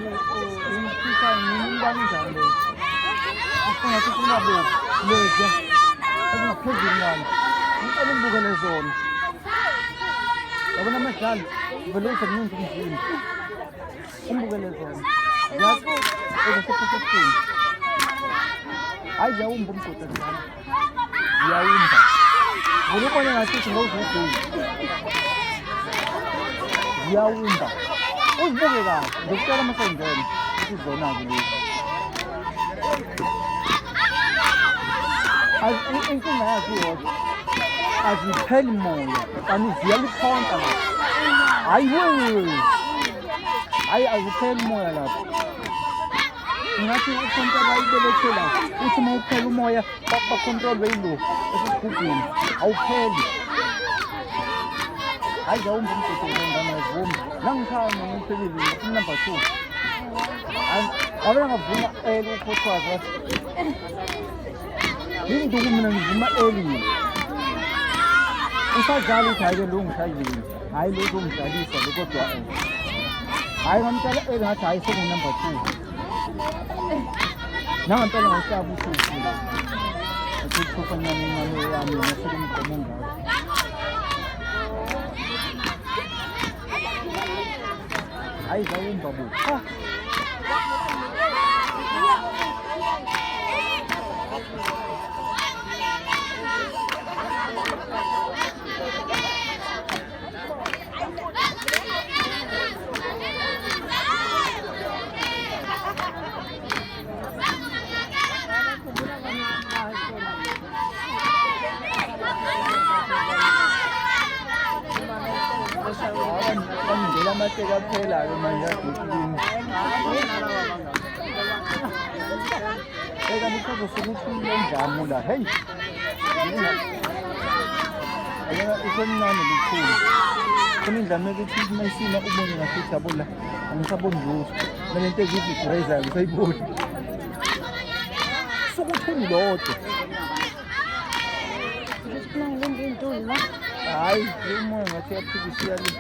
Ngifisa ngimibani njani le. Ufuna ukuthi kunabe leza. Akuphezulu ngani. Ngicela ngibukele zona. Yabona amadlalo velose kuningi umzimba. Umbukele zona. Yakho ezesephuthini. Hayi yawumba umgodi njalo. Yawumba. Ngibona ngathi ngawuzugula. Yawumba. Uzibuke kahle. Ngicela amasengene. Izona kulezi. Inkinga yakho yodwa. Azipheli moya. Kanti ziyaliphonta la. Hayi wewe. Hayi azipheli moya lapha. Ngathi ukhonto bayibelethela uthi uma uphela umoya ba-control wayilo esigubhini awupheli. Hayi zawumba umgodi ngane yavuma nangikhaya mina ngiphelile number 2 abena ngavuma ukhothwaza yinduku mina ngivuma eli usadlala ukuthi hayi lo ngishayile hayi lo ngidlalisa lo kodwa hayi ngamtshela eli ngathi hayi seku number 2 nangempela ngashaba usuku ukuthi kufanele imali yami nasuku ngigqomo ngayo. Hayi zawumba bo. Ngela mateka phela ke manje agcini. Eka nithobo sokuphula njamo la. Hey. Ayena isemncane likhulu. Kunindlame ukuthi mayisina ubone ngathi jabula. Angisaboni lutho. Lento ezithi grazer ngisayibona. Sokuthini lodwa. Isikhulanga lento la. Hayi, umoya ngathi yaphikiswa le.